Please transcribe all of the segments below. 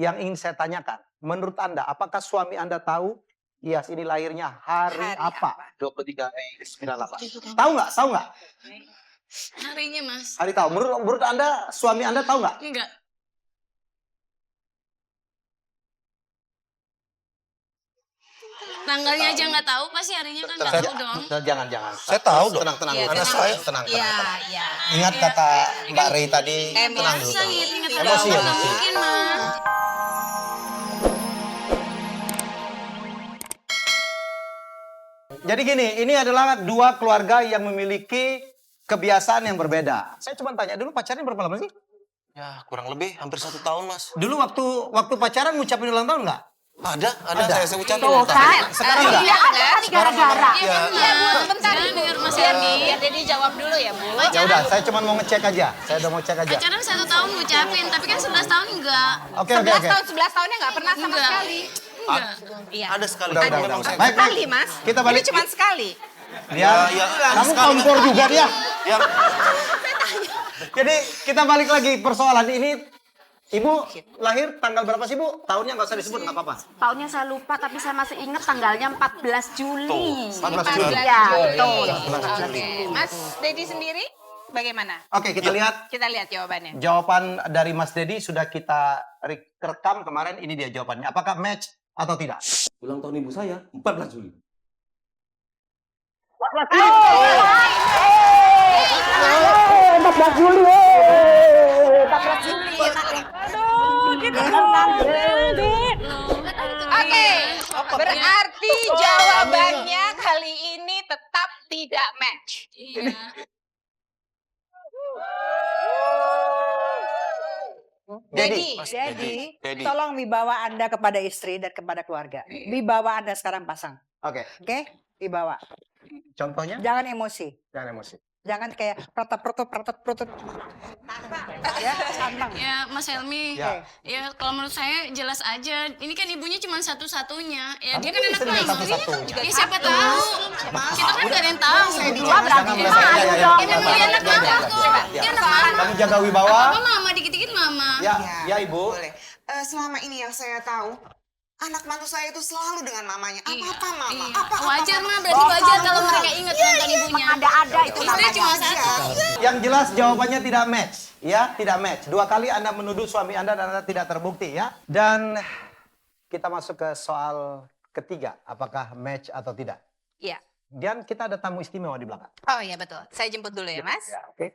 yang ingin saya tanyakan. Menurut Anda, apakah suami Anda tahu Tias ini lahirnya hari apa? 23 Mei 98. Tahu nggak? Tahu nggak? Harinya, Mas. Hari tahu. Menurut Anda, suami Anda tahu nggak? Enggak. Tanggalnya aja nggak tahu, pasti harinya kan nggak tahu dong. Jangan. Saya tahu dong. Tenang. Iya, Karena tenang. saya tenang. Iya. Ingat kata Mbak Rey tadi, tenang dulu. Masa ingat Emosi. nggak mungkin, Mas. Jadi gini, ini adalah dua keluarga yang memiliki kebiasaan yang berbeda. Saya cuma tanya dulu, pacaran berapa lama sih? Ya, kurang lebih hampir 1 tahun, Mas. Dulu waktu pacaran ngucapin ulang tahun nggak? Ada. Saya ucapin Tuh ulang tahun. kan? Sekarang enggak? Iya, ada tadi gara-gara. Ya. Iya, Bu, sebentar Jangan Ibu. dengar Mas Biar Andi. Dedi jawab dulu ya, Bu. Ya udah, saya cuma mau ngecek aja. Saya udah mau cek aja. Pacaran 1 tahun ngucapin, tapi kan 11 tahun enggak. Oke. 11 tahunnya nggak pernah sama Enggak. sekali. Enggak. Iya. Ada sekali. Udah. Memang saya. Baik. Sekali, Mas. Kita balik. Ini cuma sekali. Ya, kamu sekali, kompor Mas. juga dia. Ya. Jadi kita balik lagi persoalan ini. Ibu lahir tanggal berapa sih, Bu? Tahunnya nggak usah disebut, nggak apa-apa. Tahunnya saya lupa, tapi saya masih ingat tanggalnya 14 Juli. 14 Juli. Ya, betul. 14 Juli. Mas Dedi sendiri bagaimana? Oke, kita lihat Kita lihat jawabannya. jawaban dari Mas Dedi sudah kita rekam kemarin. Ini dia jawabannya. Apakah match atau tidak? Ulang tahun ibu saya 14 Juli. 14 Juli. Oke, berarti jawabannya kali ini tetap tidak match. Iya. Jadi, Dedi. Tolong wibawa Anda kepada istri dan kepada keluarga. Wibawa Anda sekarang pasang. Oke. Oke? Wibawa. Contohnya? Jangan emosi. Jangan emosi. Jangan kayak protot. Ya, santang. Ya, Mas Helmi. Ya. Ya, kalau menurut saya jelas aja. Ini kan ibunya cuma satu-satunya. Ya, dia kan Kamu anak istrinya mama. satu-satunya. Ya, siapa tahu. Kita kan nggak ada yang tahu. berarti Ya, Ini dia anak mama kok. Dia anak mama. Kamu jaga wibawa. Apa mama? Dikit-dikit mama. Ya, Ibu. Boleh. Selama ini yang saya tahu, anak mantu saya itu selalu dengan mamanya. Apa-apa mama, Iya. apa-apa Wajar, mama. mah. Berarti wajar kalau mereka ingat nonton ibunya. Ada itu Istri namanya. cuma satu. Yang jelas jawabannya tidak match. Ya, tidak match. 2 kali Anda menuduh suami Anda dan Anda tidak terbukti ya. Dan kita masuk ke soal ketiga. Apakah match atau tidak? Iya. Dan kita ada tamu istimewa di belakang. Oh iya betul. Saya jemput dulu ya, Mas. Ya, oke.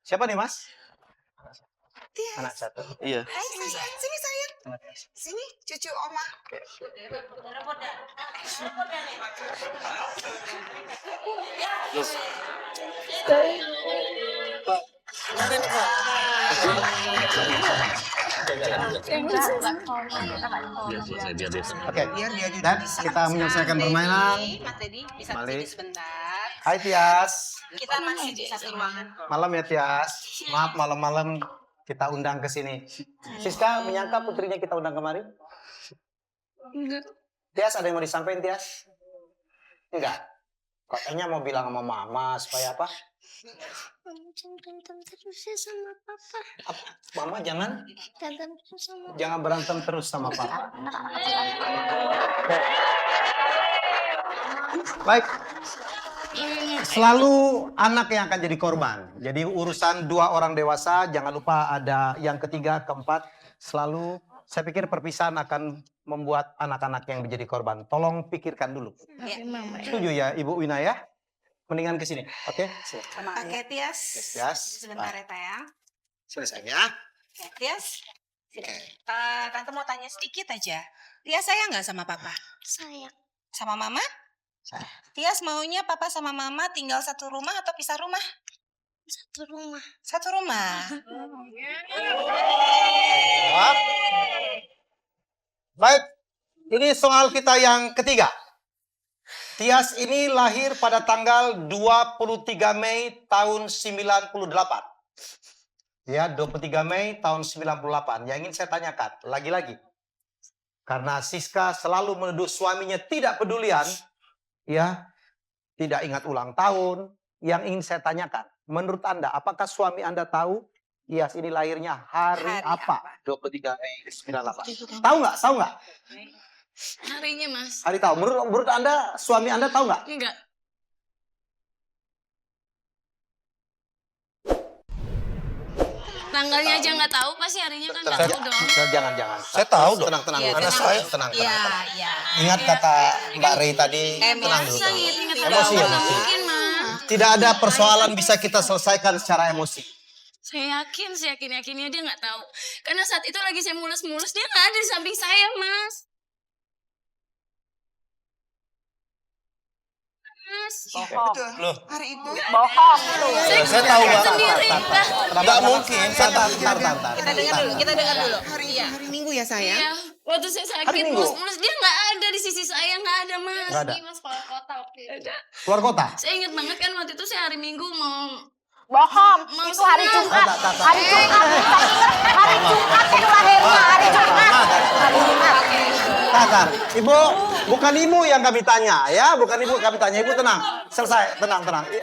Siapa nih, Mas? Tias. Anak satu. Iya. Hai, sayang. Sini sayang. Sini, cucu oma. Oke. Dan kita menyelesaikan permainan. Mas Dedi bisa Balik. kesini sebentar. Hai Tias. Kita masih di satu ruangan kok. Malam ya Tias. Maaf malam-malam kita undang ke sini. Siska menyangka putrinya kita undang kemari? Tias ada yang mau disampaikan Tias? Enggak. Katanya mau bilang sama mama supaya apa? Mama jangan berantem terus ya sama papa. Mama jangan Berantem terus sama jangan berantem terus sama papa. Baik. Selalu anak yang akan jadi korban. Jadi urusan 2 orang dewasa, jangan lupa ada yang ketiga, keempat. Selalu saya pikir perpisahan akan membuat anak-anak yang menjadi korban. Tolong pikirkan dulu. Setuju ya Ibu Wina ya? Mendingan ke sini. Oke? Sini. Oke, Tias. Tias. Sebentar ya, Tayang. Selesai ya. Ya, Tias. Tante mau tanya sedikit aja. Tias sayang nggak sama papa? sayang. Sama mama? Sayang. Tias maunya papa sama mama tinggal satu rumah atau pisah rumah? Satu rumah. Satu rumah. Jawab. Baik. Ini soal kita yang ketiga. Tias ini lahir pada tanggal 23 Mei tahun 98. Ya, 23 Mei tahun 98. Yang ingin saya tanyakan, lagi-lagi. Karena Siska selalu menuduh suaminya tidak pedulian, ya, tidak ingat ulang tahun. Yang ingin saya tanyakan, menurut Anda, apakah suami Anda tahu Iyas ini lahirnya hari apa? 23 Mei. 98. Tahu nggak? Tahu nggak? Harinya, Mas. Hari tahu. Menurut Anda, suami Anda tahu nggak? Enggak. Tanggalnya aja nggak tahu, pasti harinya kan nggak tahu dong. Jangan. Saya tahu dong. Tenang. Iya, Anak tenang. saya tenang. Iya, iya. Ingat kata Mbak Rey tadi, tenang dulu. Masa inget-inget Emosi, nggak emosi. mungkin, Mas. Tidak ada persoalan bisa kita selesaikan secara emosi. Saya yakinnya dia nggak tahu. Karena saat itu lagi saya mulus-mulus, dia nggak ada di samping saya, Mas. Mas. Betul. Loh. Hari itu. Bohong lu. Saya tahu, Mbak. Sendiri. Nggak mungkin. Bentar. Kita dengar dulu. Hari Minggu ya sayang? Iya, waktu saya Hari sakit Minggu? mulus-mulus dia nggak ada di sisi saya, nggak ada, Mas. Nggak ada. Iya, Mas, keluar kota waktu itu. Keluar kota? Saya ingat banget kan waktu itu saya hari Minggu mau Bohong. Mau Itu hari senang. Jumat. Hari Jumat. Hari Jumat itu lahirnya. Hari Jumat. Hari Jumat. Tar. Ibu, bukan ibu yang kami tanya ya, bukan ibu kami tanya. Ibu tenang, selesai, tenang.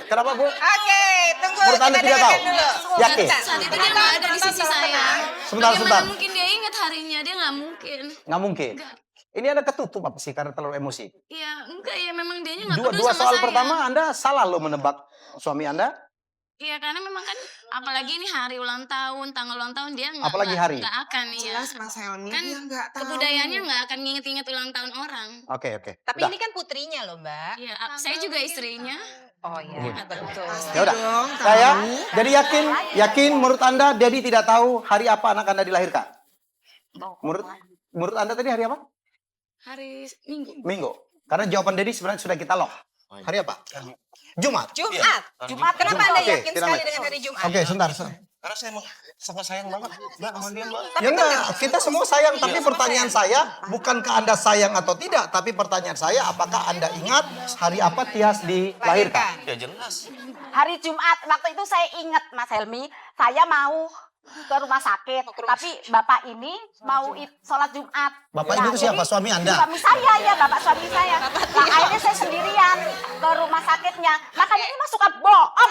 Kenapa Bu? Oke, tunggu. Menurut Anda kita tidak tahu? dengarkan dulu. Yakin? saat itu dia nggak ada di sisi saya. Sebentar. Bagaimana mungkin dia ingat harinya? Dia nggak mungkin. Nggak mungkin. Enggak. Ini ada ketutup apa sih karena terlalu emosi? Iya, enggak ya memang dia nggak Dua peduli sama soal saya. pertama Anda salah loh menebak suami Anda. Iya, karena memang kan apalagi ini hari ulang tahun, tanggal ulang tahun dia nggak Apalagi hari. nggak akan ya. Jelas Mas Helmi Kan dia nggak tahu. kebudayaannya nggak akan nginget-inget ulang tahun orang. Oke. Tapi Udah. ini kan putrinya loh, Mbak. Iya, saya juga istrinya. Oh iya, betul. Ya udah. Dong, Saya tahu. jadi yakin menurut Anda Dedi tidak tahu hari apa anak Anda dilahirkan? Menurut Anda tadi hari apa? Hari Minggu. Minggu. Karena jawaban Dedi sebenarnya sudah kita lock. Hari apa? Jumat. Jumat. Jumat. Kenapa Anda Oke, yakin tidak sekali baik. dengan hari Jumat? Oke, sebentar. Karena saya emang sangat sayang banget. Mbak, sama dia, Mbak. Ya enggak, kita semua sayang, tapi pertanyaan saya bukankah Anda sayang atau tidak, tapi pertanyaan saya apakah Anda ingat hari apa Tias dilahirkan? Ya jelas. Hari Jumat. Waktu itu saya ingat, Mas Helmi. Saya mau ke rumah sakit. Tapi bapak ini mau sholat Jumat. Bapak Nah, ini itu siapa? jadi Suami Anda? Suami saya, ya bapak suami saya. Nah, akhirnya saya sendirian ke rumah sakitnya. Makanya ini mah suka bohong.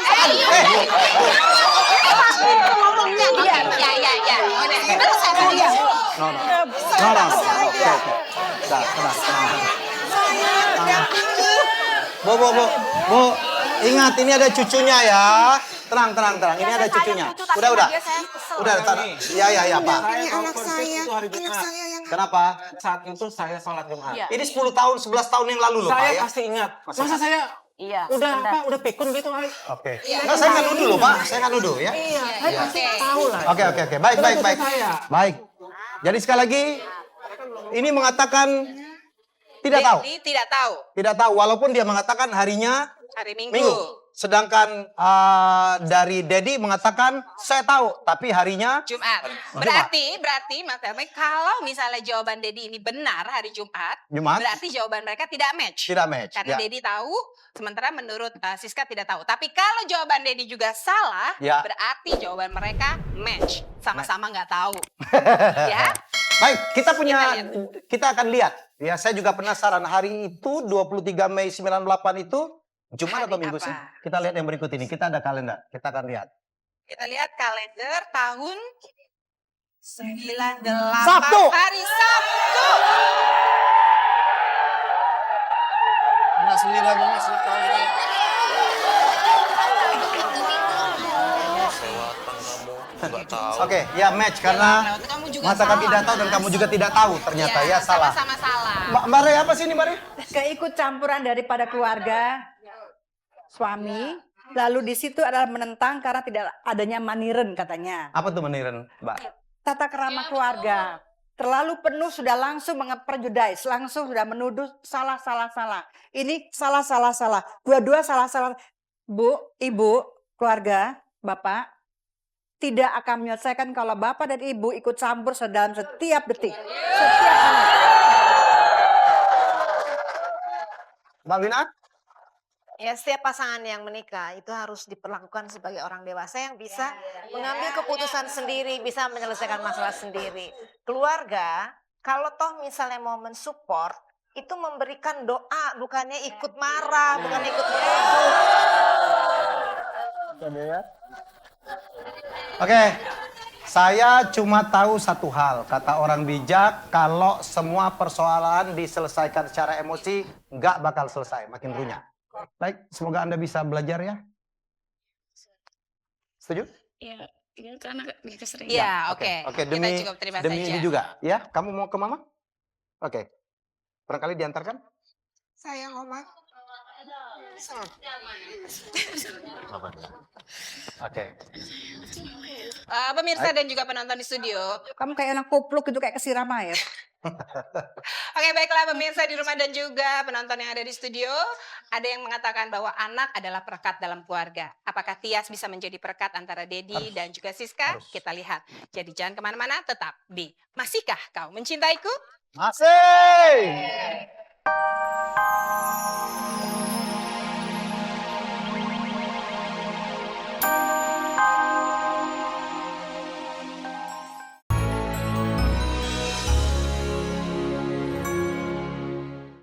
Ngomongnya dia. Ya. Udah, gimana saya No. Oke. Tenang. Bu, ingat ini ada cucunya ya. Tenang. Ini ada cucunya. Udah. Udah, ya, Pak. Ini anak saya yang Kenapa? Saat itu saya sholat Jumat. Iya. Ini 10 tahun, 11 tahun yang lalu loh, Pak Saya ya. pasti ingat. Masa saya Iya. udah pikun gitu kali. Oke. Nah, saya nggak nuduh loh, Pak. Saya nggak nuduh ya. Saya pasti tahu lah. Oke. Baik. Saya. Baik. Jadi sekali lagi, ini mengatakan tidak tahu. Jadi tidak tahu. Tidak tahu, walaupun dia mengatakan harinya Hari Minggu. Minggu. Sedangkan dari Dedi mengatakan saya tahu, tapi harinya Jumat. Berarti Mas Helmi, kalau misalnya jawaban Dedi ini benar hari Jumat, Jumat. berarti jawaban mereka tidak match. Tidak match. Karena Ya. Dedi tahu, sementara menurut Siska tidak tahu. Tapi kalau jawaban Dedi juga salah, Ya. berarti jawaban mereka match. Sama-sama nggak tahu. Ya. Baik, Kita kita akan lihat. Ya, saya juga penasaran hari itu 23 Mei 98 itu Jumat atau Hari Minggu apa? sih? Kita lihat yang berikut ini. Kita ada kalender. Kita akan lihat. Kita lihat kalender tahun 98. Sabtu. Hari Sabtu. Anak sendiri lagi, Mas. Nggak tahu. Oke, ya match karena Kamu juga mata kami salah, tidak tahu dan Mas. kamu juga tidak tahu ternyata ya salah. Sama-sama salah. Mbak Rey apa sih ini Mbak Rey? Keikut campuran daripada keluarga suami. Lalu di situ adalah menentang karena tidak adanya maniren katanya. Apa tuh meniren, Mbak? Tata kerama keluarga. Terlalu penuh sudah langsung mengeperjudais. Langsung sudah menuduh salah. Ini salah. Dua-dua salah. Bu, ibu, keluarga, bapak. Tidak akan menyelesaikan kalau bapak dan ibu ikut campur dalam setiap detik. Setiap menit. Bang Lina? Ya, setiap pasangan yang menikah itu harus diperlakukan sebagai orang dewasa yang bisa mengambil keputusan sendiri, bisa menyelesaikan masalah sendiri. Keluarga kalau toh misalnya mau mensupport, itu memberikan doa, bukannya ikut marah, bukan ikut Oke, saya cuma tahu satu hal. Kata orang bijak, kalau semua persoalan diselesaikan secara emosi, nggak bakal selesai, makin runyam. Baik, semoga Anda bisa belajar ya. Setuju? Ya, ya karena dia keseringan. Iya, Oke, oke. oke, Kita demi cukup terima demi saja. ini juga, ya. Kamu mau ke Mama? Oke. Barangkali diantarkan? Sayang Oma. Oke. Pemirsa dan juga penonton di studio. Kamu kayak anak kopluk gitu, kayak kesiram air. Oke, baiklah pemirsa di rumah dan juga penonton yang ada di studio. Ada yang mengatakan bahwa anak adalah perekat dalam keluarga. Apakah Tias bisa menjadi perekat antara Dedi dan juga Siska? Kita lihat. Jadi jangan kemana-mana, tetap di Masihkah Kau Mencintaiku? Masih!